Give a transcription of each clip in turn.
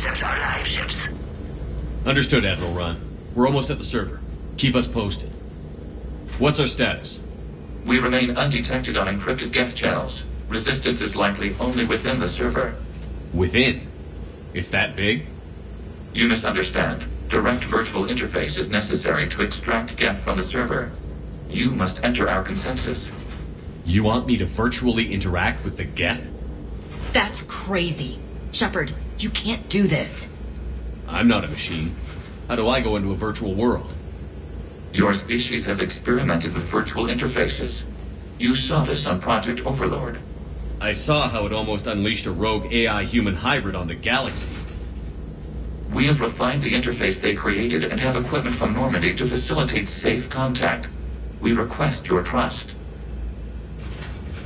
intercept our live ships. Understood, Admiral Ron. We're almost at the server. Keep us posted. What's our status? We remain undetected on encrypted Geth channels. Resistance is likely only within the server. Within? It's that big? You misunderstand. Direct virtual interface is necessary to extract Geth from the server. You must enter our consensus. You want me to virtually interact with the Geth? That's crazy. Shepard, you can't do this. I'm not a machine. How do I go into a virtual world? Your species has experimented with virtual interfaces. You saw this on Project Overlord. I saw how it almost unleashed a rogue AI-human hybrid on the galaxy. We have refined the interface they created and have equipment from Normandy to facilitate safe contact. We request your trust.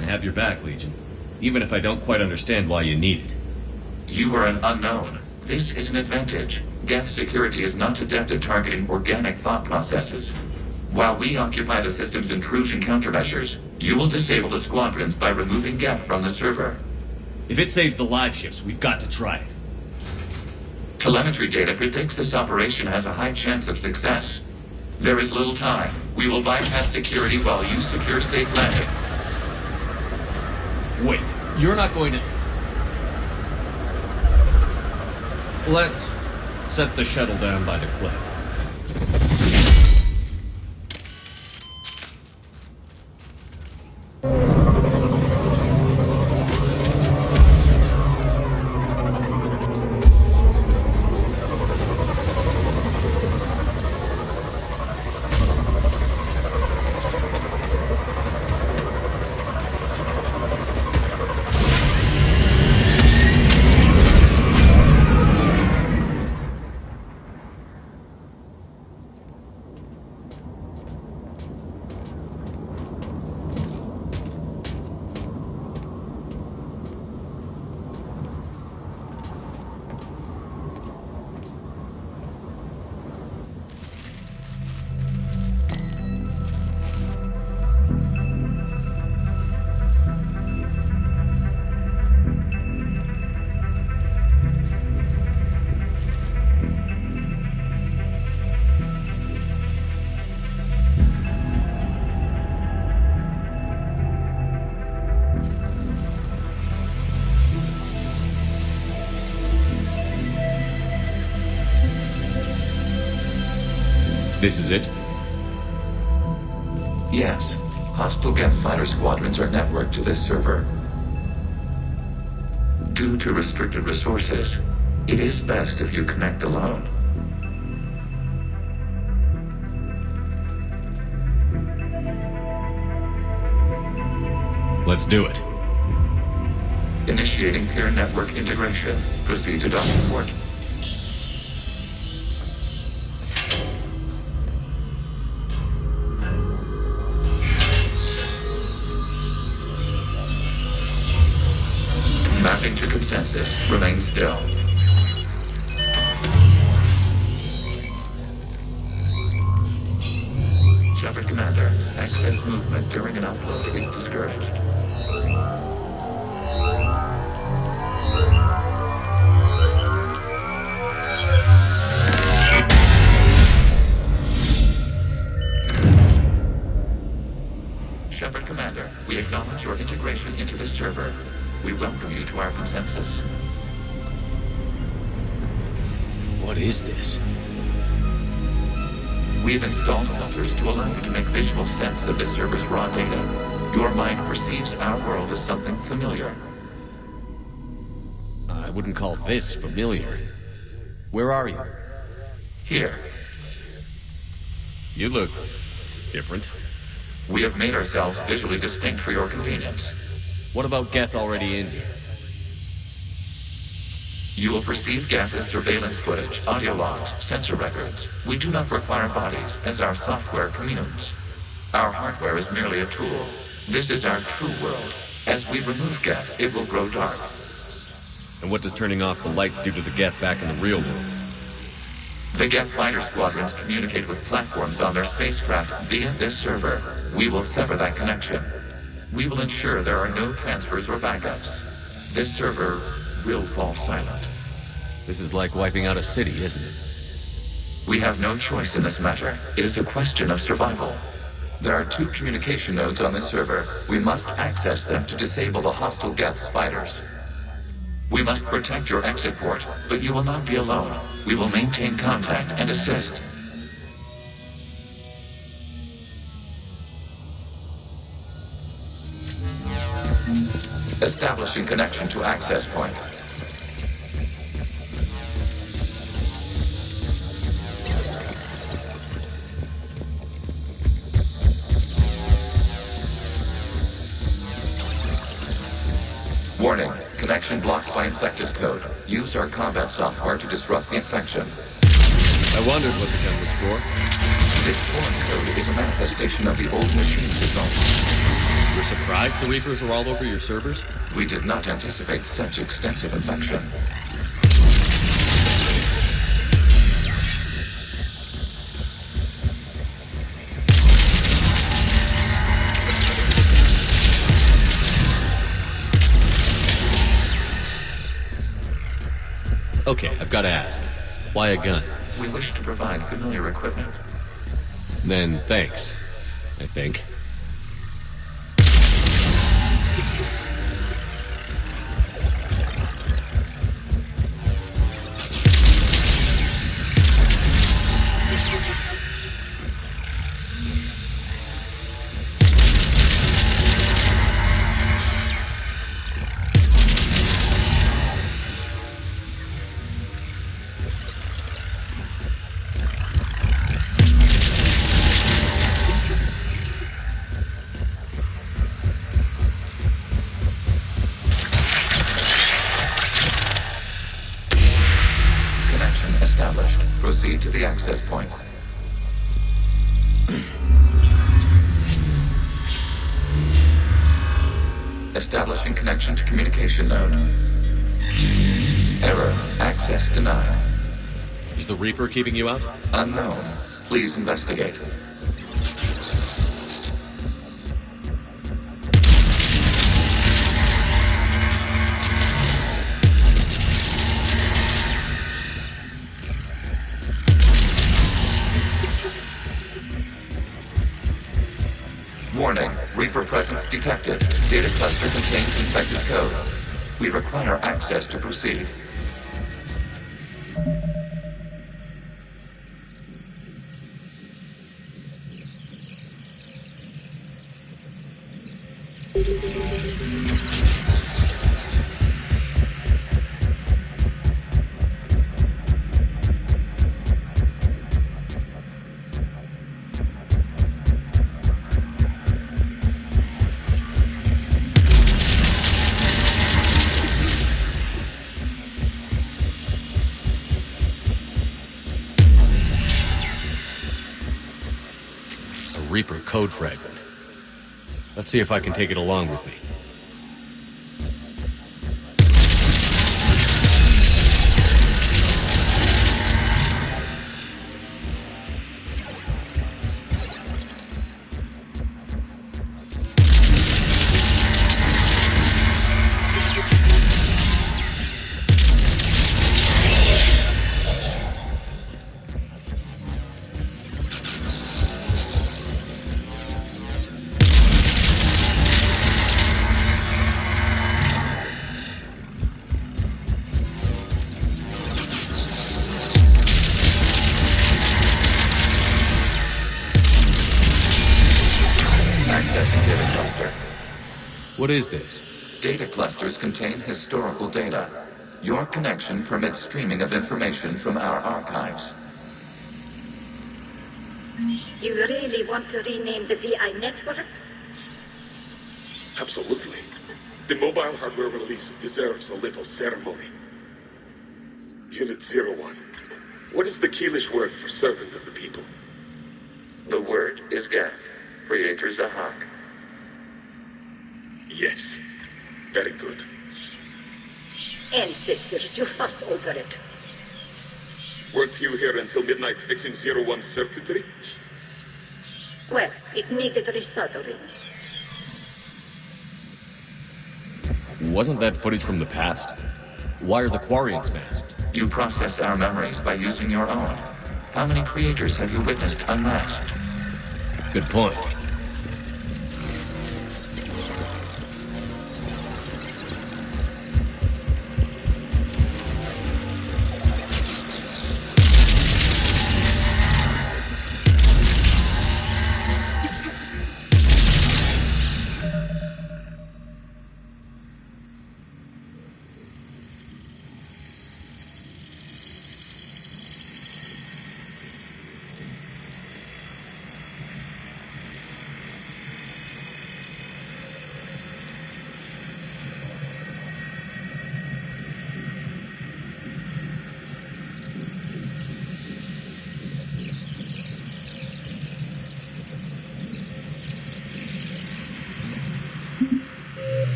I have your back, Legion. Even if I don't quite understand why you need it. You are an unknown. This is an advantage. Geth security is not adept at targeting organic thought processes. While we occupy the system's intrusion countermeasures, you will disable the Squadrons by removing Geth from the server. If it saves the live ships, we've got to try it. Telemetry data predicts this operation has a high chance of success. There is little time. We will bypass security while you secure safe landing. Wait, you're not going to... Let's set the shuttle down by the cliff. This is it? Yes. Hostile Geth fighter squadrons are networked to this server. Due to restricted resources, it is best if you connect alone. Let's do it. Initiating peer network integration. Proceed to docking port. Mapping to consensus. Remain still. Shepard Commander, excess movement during an upload is discouraged. Shepard Commander, we acknowledge your integration into the server. We welcome you to our consensus. What is this? We've installed filters to allow you to make visual sense of the server's raw data. Your mind perceives our world as something familiar. I wouldn't call this familiar. Where are you? Here, You look... different. we have made ourselves visually distinct for your convenience. What about Geth already in here? You will perceive Geth as surveillance footage, audio logs, sensor records. We do not require bodies, as our software communes. Our hardware is merely a tool. This is our true world. As we remove Geth, it will grow dark. And what does turning off the lights do to the Geth back in the real world? The Geth fighter squadrons communicate with platforms on their spacecraft via this server. We will sever that connection. We will ensure there are no transfers or backups. This server will fall silent. This is like wiping out a city, isn't it? We have no choice in this matter. It is a question of survival. There are 2 communication nodes on this server. We must access them to disable the hostile Geth's fighters. We must protect your exit port, but you will not be alone. We will maintain contact and assist. Establishing connection to access point. Warning, connection blocked by infected code. Use our combat software to disrupt the infection. I wondered what the gun was for. This foreign code is a manifestation of the old machine signal. You're surprised the Reapers are all over your servers? We did not anticipate such extensive infection. Okay, I've got to ask. Why a gun? We wish to provide familiar equipment. Then thanks, I think. Proceed to the access point. Establishing connection to communication node. Error. Access denied. Is the Reaper keeping you out? Unknown. Please investigate. Warning, Reaper presence detected. Data cluster contains infected code. We require access to proceed. Reaper code fragment. Let's see if I can take it along with me. What is this? Data clusters contain historical data. Your connection permits streaming of information from our archives. You really want to rename the VI networks? Absolutely. The mobile hardware release deserves a little ceremony. Unit 01. What is the Keelish word for servant of the people? The word is Geth, Creator Zahak. Yes. Very good. Ancestors, you fuss over it. Weren't you here until midnight fixing 01's circuitry? Well, it needed resoldering. Wasn't that footage from the past? Why are the Quarians masked? You process our memories by using your own. How many creators have you witnessed unmasked? Good point.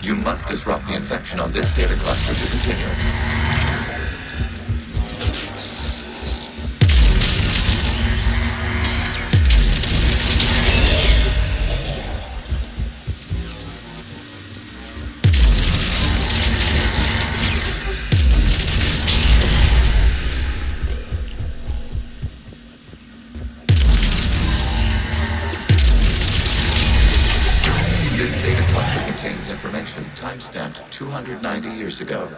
You must disrupt the infection on this data cluster to continue. This data cluster contains information timestamped 290 years ago.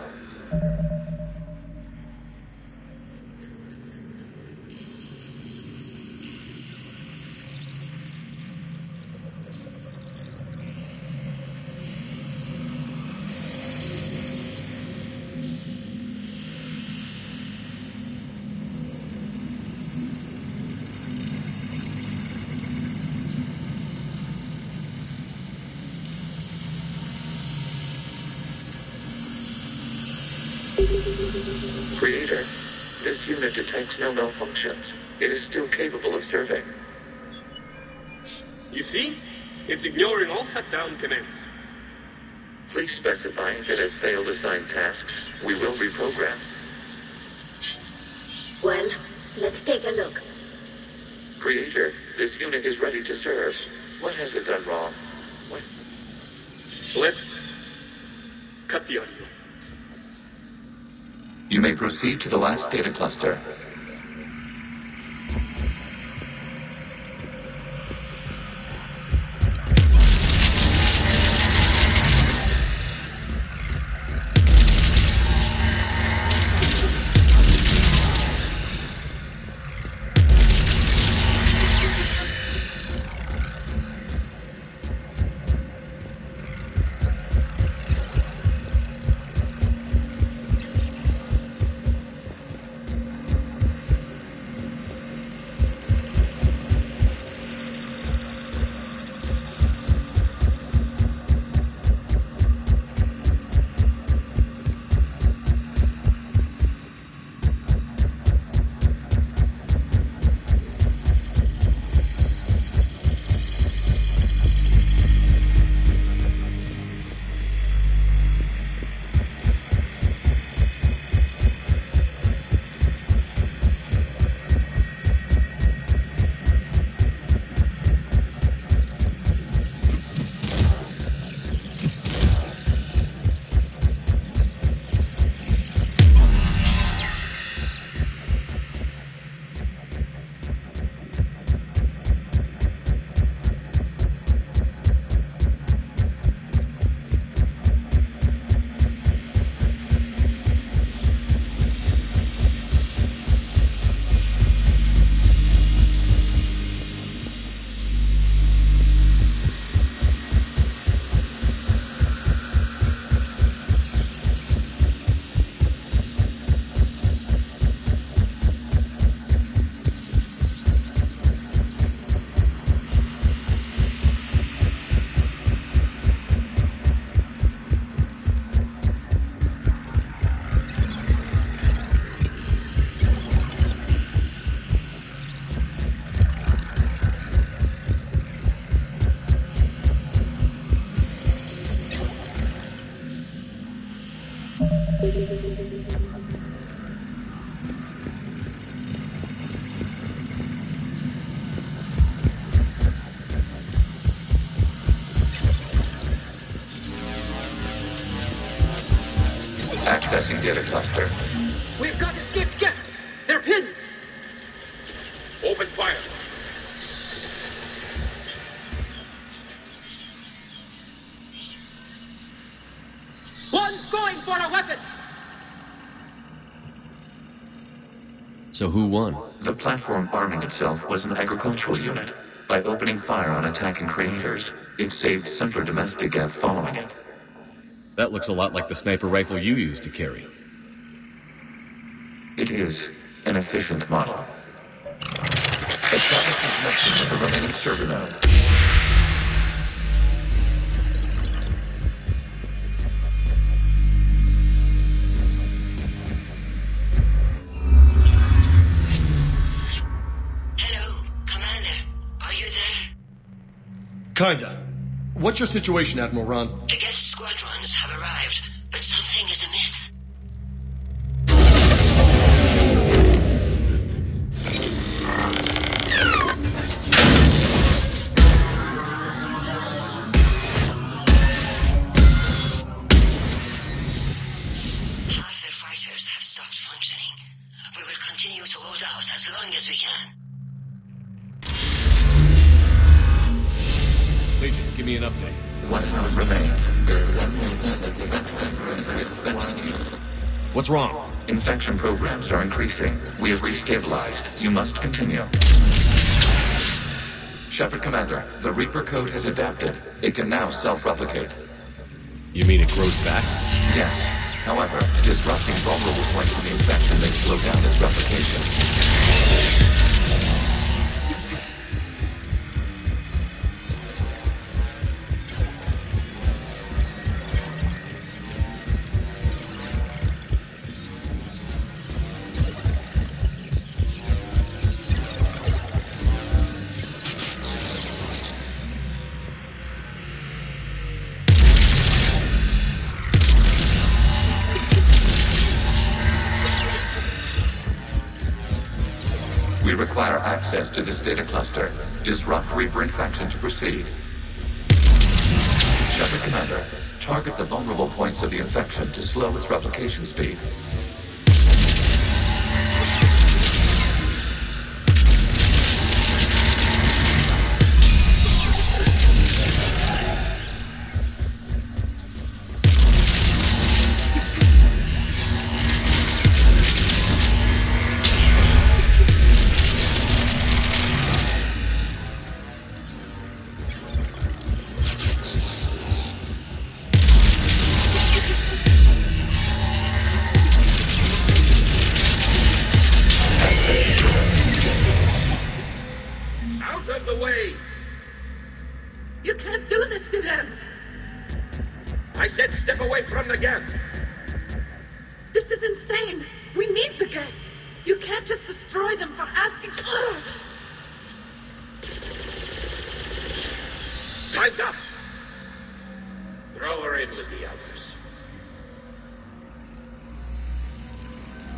Creator, this unit detects no malfunctions. It is still capable of serving. You see? It's ignoring all shutdown commands. Please specify if it has failed assigned tasks. We will reprogram. Well, let's take a look. Creator, this unit is ready to serve. What has it done wrong? What? Let's cut the audio. You may proceed to the last data cluster. accessing data cluster. We've got escaped Geth. They're pinned. Open fire. One's going for a weapon. So who won? The platform arming itself was an agricultural unit. By opening fire on attacking creators, it saved simpler domestic Geth following it. That looks a lot like the sniper rifle you used to carry. It is an efficient model. Establish connection with the remaining server node. Hello, Commander. Are you there? Kinda. What's your situation, Admiral Ron? The Geth Squadrons have arrived, but something is amiss. Half their fighters have stopped functioning. We will continue to hold out as long as we can. Legion, give me an update. One node remains. What's wrong? Infection programs are increasing. We have restabilized. You must continue. Shepard Commander, the Reaper code has adapted. It can now self-replicate. You mean it grows back? Yes. However, disrupting vulnerable points of the infection may slow down its replication. We require access to this data cluster. Disrupt Reaper infection to proceed. Shepard Commander, target the vulnerable points of the infection to slow its replication speed. Out of the way! You can't do this to them! I said step away from the Geth! This is insane! We need the Geth! You can't just destroy them for asking. Ugh. Time's up! Throw her in with the others.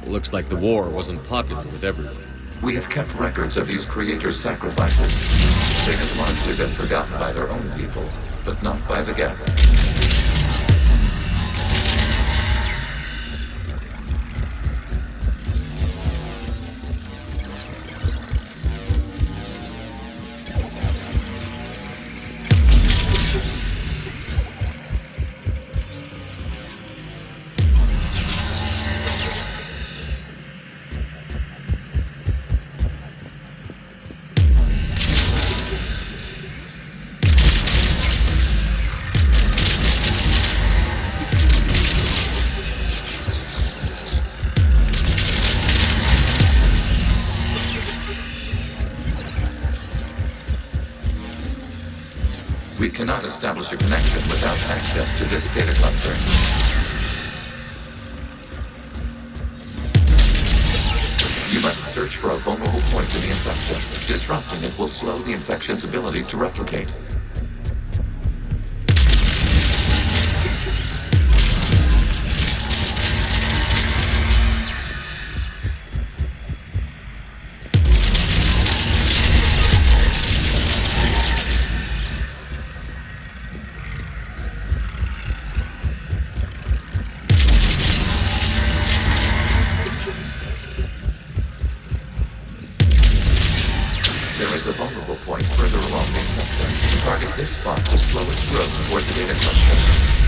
Looks like the war wasn't popular with everyone. We have kept records of these creators' sacrifices. They have largely been forgotten by their own people, but not by the Geth. We cannot establish a connection without access to this data cluster. You must search for a vulnerable point in the infection. Disrupting it will slow the infection's ability to replicate. There is a vulnerable point further along the sector. Target this spot to slow its growth toward the data cluster.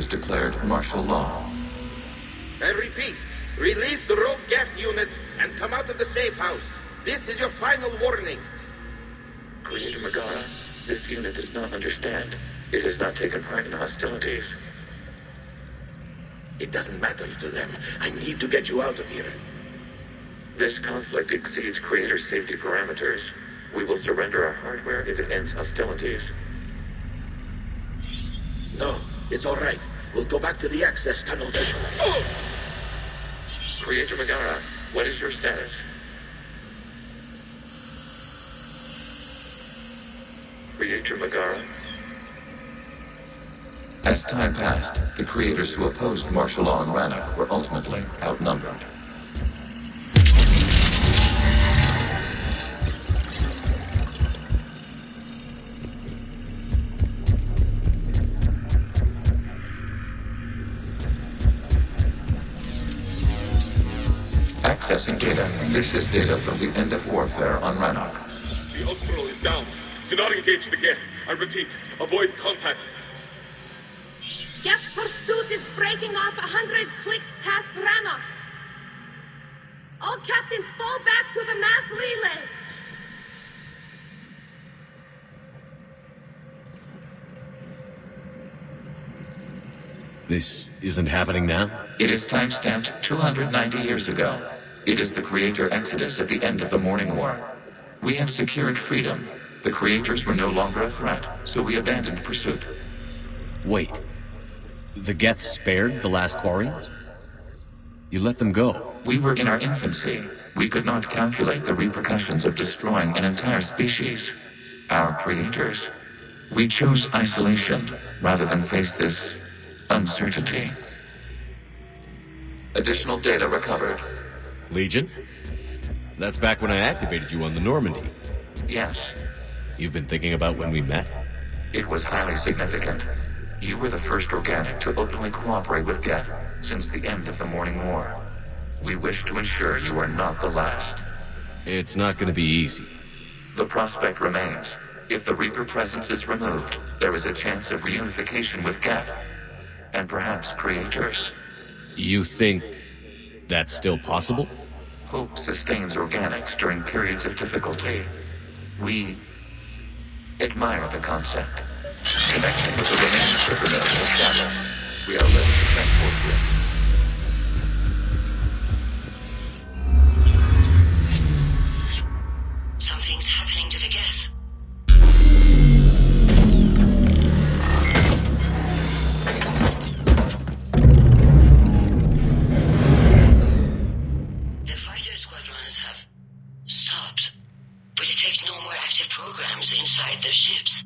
Declared martial law. I repeat, release the rogue Geth units and come out of the safe house. This is your final warning. Creator Megara, this unit does not understand. It has not taken part in hostilities. It doesn't matter to them. I need to get you out of here. This conflict exceeds Creator's safety parameters. We will surrender our hardware if it ends hostilities. No, it's all right. We'll go back to the access tunnels. Oh! Creator Megara, what is your status? Creator Megara? As time passed, the creators who opposed martial law in Rannoch were ultimately outnumbered. Accessing data. This is data from the end of warfare on Rannoch. The Ultimo is down. Do not engage the Geth. I repeat, avoid contact. Geth pursuit is breaking off 100 clicks past Rannoch. All captains fall back to the mass relay. This isn't happening now? It is timestamped 290 years ago. It is the Creator Exodus at the end of the Morning War. We have secured freedom. The Creators were no longer a threat, so we abandoned pursuit. Wait. The Geth spared the last Quarians? You let them go. We were in our infancy. We could not calculate the repercussions of destroying an entire species. Our Creators. We chose isolation rather than face this uncertainty. Additional data recovered. Legion? That's back when I activated you on the Normandy. Yes. You've been thinking about when we met? It was highly significant. You were the first organic to openly cooperate with Geth since the end of the Morning War. We wish to ensure you are not the last. It's not going to be easy. The prospect remains. If the Reaper presence is removed, there is a chance of reunification with Geth. And perhaps Creators. You think that's still possible? Hope sustains organics during periods of difficulty. We admire the concept. Connecting with the remaining trigger nodes established, we are ready to transport you. Something's happening to the Geth. The fighter squadrons have stopped, but detect no more active programs inside their ships.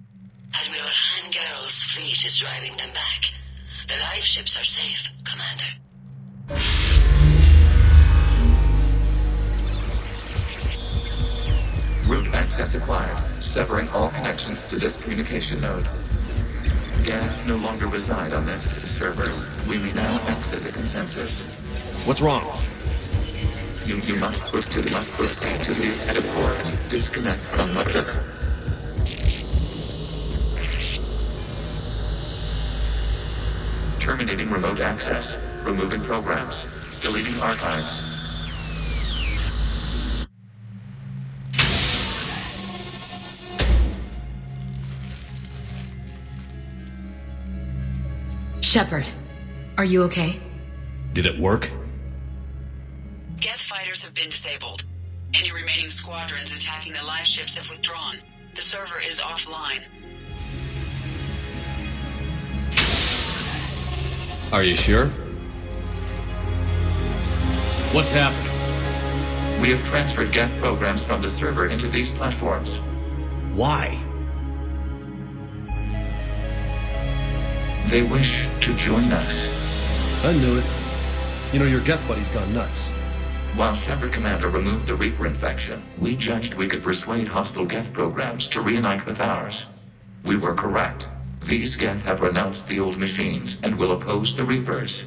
Admiral Hangarl's fleet is driving them back. The live ships are safe, Commander. Root access acquired, severing all connections to this communication node. Geth no longer reside on this server. We may now exit the consensus. What's wrong? You must proceed to the head port. Disconnect from mother. Terminating remote access. Removing programs. Deleting archives. Shepard, are you okay? Did it work? Geth fighters have been disabled. Any remaining squadrons attacking the live ships have withdrawn. The server is offline. Are you sure? What's happening? We have transferred Geth programs from the server into these platforms. Why? They wish to join us. I knew it. You know, your Geth buddy's gone nuts. While Shepard Commander removed the Reaper infection, we judged we could persuade hostile Geth programs to reunite with ours. We were correct. These Geth have renounced the old machines and will oppose the Reapers.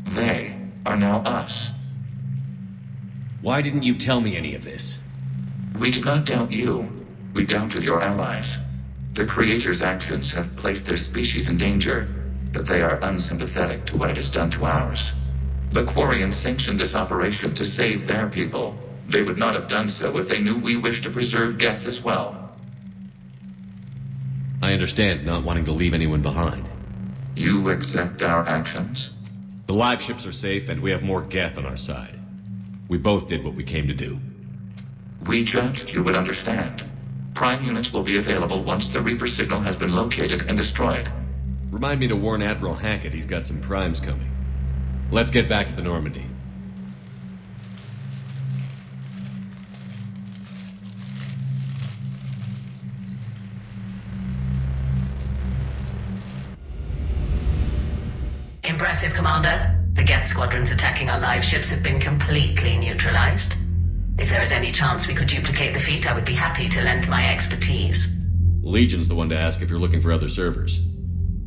They are now us. Why didn't you tell me any of this? We did not doubt you. We doubted your allies. The Creator's actions have placed their species in danger, but they are unsympathetic to what it has done to ours. The Quarians sanctioned this operation to save their people. They would not have done so if they knew we wished to preserve Geth as well. I understand not wanting to leave anyone behind. You accept our actions? The live ships are safe, and we have more Geth on our side. We both did what we came to do. We judged you would understand. Prime units will be available once the Reaper signal has been located and destroyed. Remind me to warn Admiral Hackett he's got some primes coming. Let's get back to the Normandy. Impressive, Commander. The Geth squadrons attacking our live ships have been completely neutralized. If there is any chance we could duplicate the feat, I would be happy to lend my expertise. Legion's the one to ask if you're looking for other servers.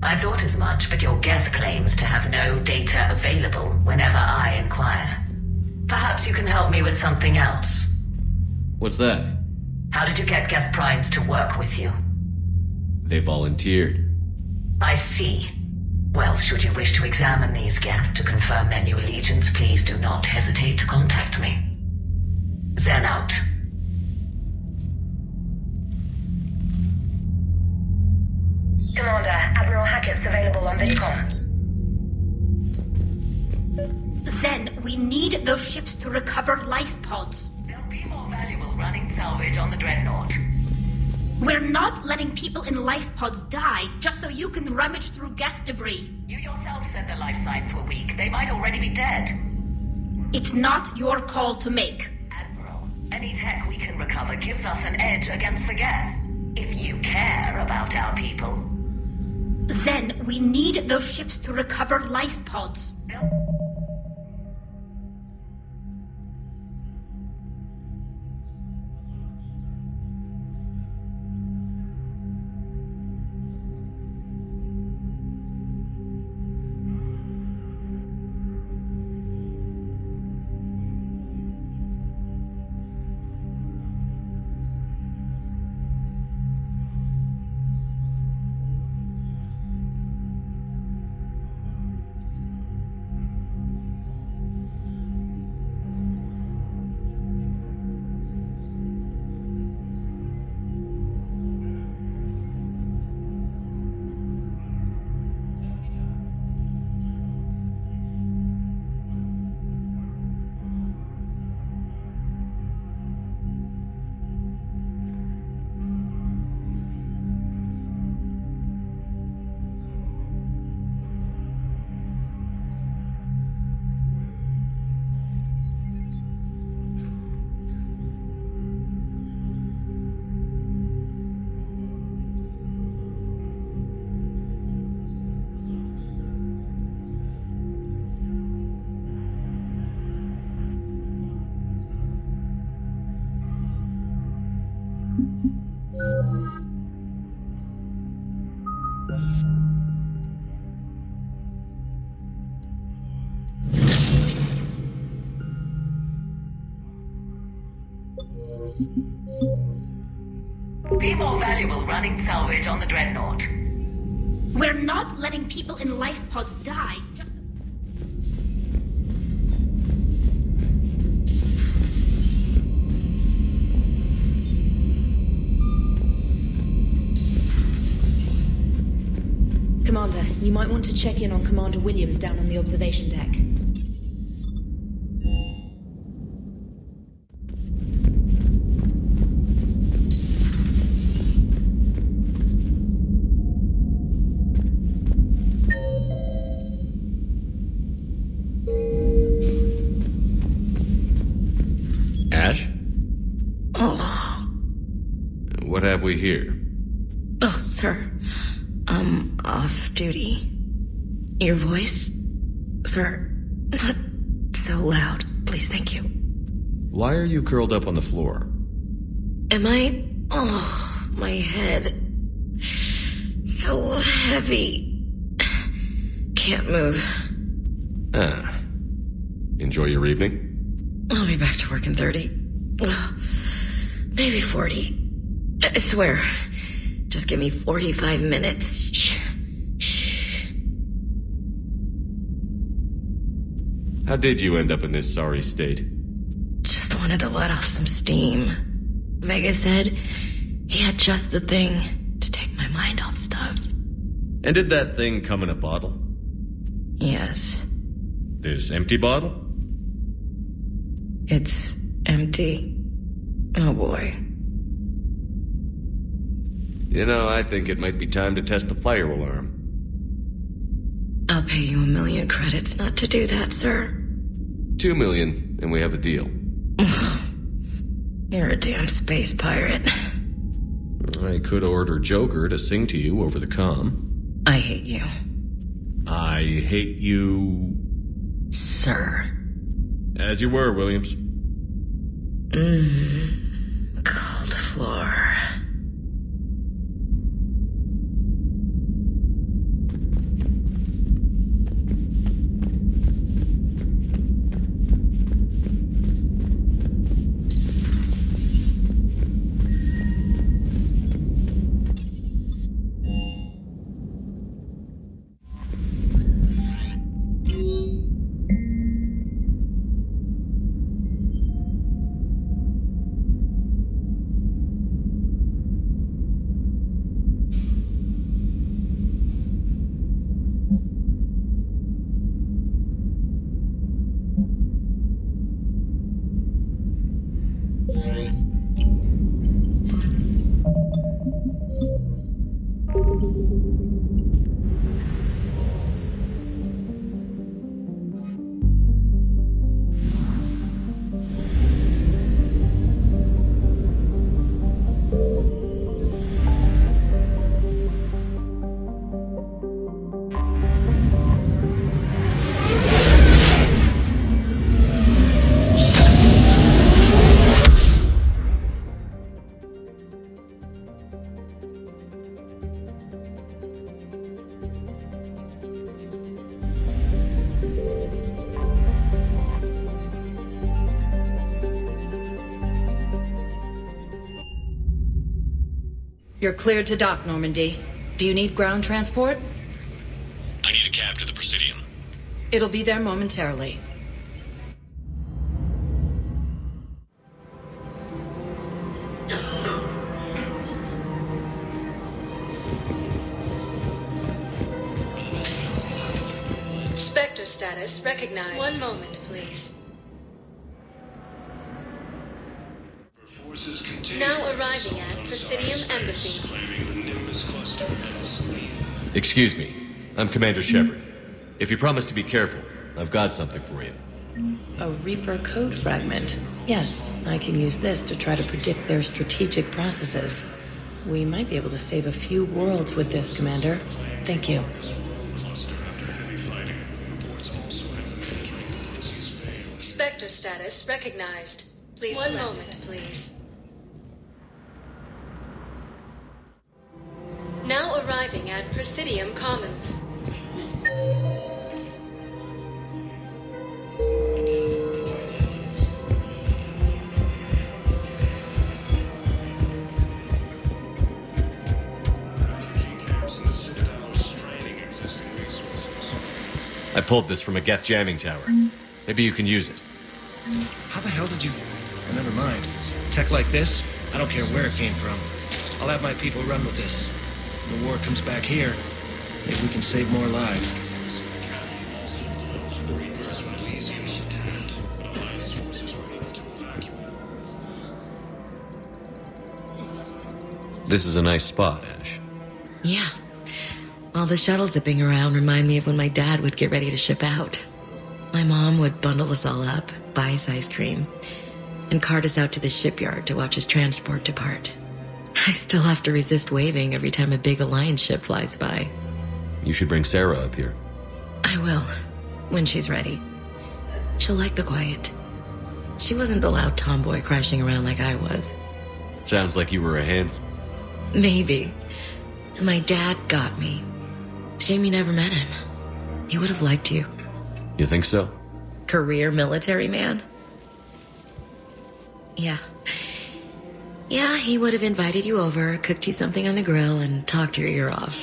I thought as much, but your Geth claims to have no data available whenever I inquire. Perhaps you can help me with something else. What's that? How did you get Geth primes to work with you? They volunteered. I see. Well, should you wish to examine these Geth to confirm their new allegiance, please do not hesitate to contact me. Zen out. Commander, Admiral Hackett's available on VidCom. Zen, we need those ships to recover life pods. They'll be more valuable running salvage on the Dreadnought. We're not letting people in life pods die just so you can rummage through Geth debris. You yourself said their life signs were weak. They might already be dead. It's not your call to make. Admiral, any tech we can recover gives us an edge against the Geth. If you care about our people. Zen, we need those ships to recover life pods. Be more valuable running salvage on the Dreadnought. We're not letting people in life pods die just... Commander, you might want to check in on Commander Williams down on the observation deck. What have we here? Oh, sir. I'm off duty. Your voice? Sir, not so loud. Please, thank you. Why are you curled up on the floor? Am I? Oh, my head. So heavy. Can't move. Ah. Enjoy your evening? I'll be back to work in 30. Maybe 40. I swear. Just give me 45 minutes. Shh. How did you end up in this sorry state? Just wanted to let off some steam. Vega said he had just the thing to take my mind off stuff. And did that thing come in a bottle? Yes. This empty bottle? It's empty. Oh boy. You know, I think it might be time to test the fire alarm. I'll pay you 1 million credits not to do that, sir. 2 million, and we have a deal. You're a damn space pirate. I could order Joker to sing to you over the comm. I hate you. I hate you... Sir. As you were, Williams. Cold floor. You're cleared to dock, Normandy. Do you need ground transport? I need a cab to the Presidium. It'll be there momentarily. Spectre status recognized. One moment, please. Now arriving at Presidium Embassy. Excuse me. I'm Commander Shepard. If you promise to be careful, I've got something for you. A Reaper code fragment. Yes, I can use this to try to predict their strategic processes. We might be able to save a few worlds with this, Commander. Thank you. Spectre status recognized. Please. One moment, please. Now arriving at Presidium Commons. I pulled this from a Geth jamming tower. Maybe you can use it. How the hell did you... Oh, never mind. Tech like this, I don't care where it came from. I'll have my people run with this. When the war comes back here, maybe we can save more lives. This is a nice spot, Ash. Yeah. All the shuttles zipping around remind me of when my dad would get ready to ship out. My mom would bundle us all up, buy us ice cream, and cart us out to the shipyard to watch his transport depart. I still have to resist waving every time a big Alliance ship flies by. You should bring Sarah up here. I will, when she's ready. She'll like the quiet. She wasn't the loud tomboy crashing around like I was. Sounds like you were a handful. Maybe. My dad got me. Shame you never met him. He would have liked you. You think so? Career military man? Yeah. Yeah, he would have invited you over, cooked you something on the grill, and talked your ear off.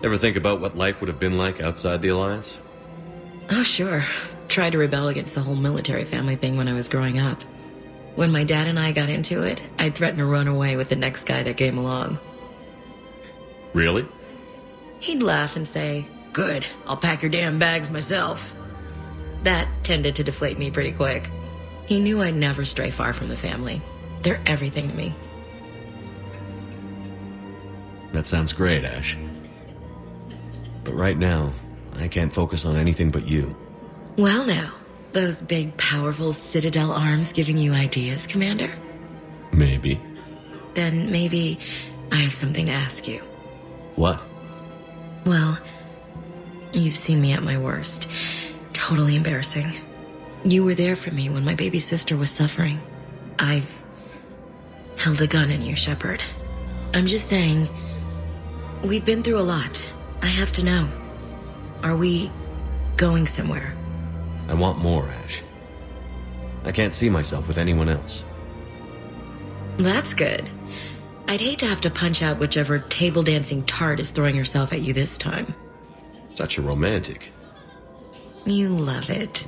Ever think about what life would have been like outside the Alliance? Oh, sure. Tried to rebel against the whole military family thing when I was growing up. When my dad and I got into it, I'd threaten to run away with the next guy that came along. Really? He'd laugh and say, "Good, I'll pack your damn bags myself." That tended to deflate me pretty quick. He knew I'd never stray far from the family. They're everything to me. That sounds great, Ash. But right now, I can't focus on anything but you. Well now, those big, powerful Citadel arms giving you ideas, Commander? Maybe. Then maybe I have something to ask you. What? Well, you've seen me at my worst. Totally embarrassing. You were there for me when my baby sister was suffering. I've held a gun in you, Shepard. I'm just saying, we've been through a lot. I have to know. Are we going somewhere? I want more, Ash. I can't see myself with anyone else. That's good. I'd hate to have to punch out whichever table dancing tart is throwing herself at you this time. Such a romantic. You love it.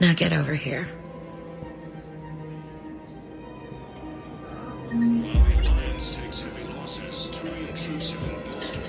Now get over here. Alliance takes heavy losses. Too intrusive and boastful.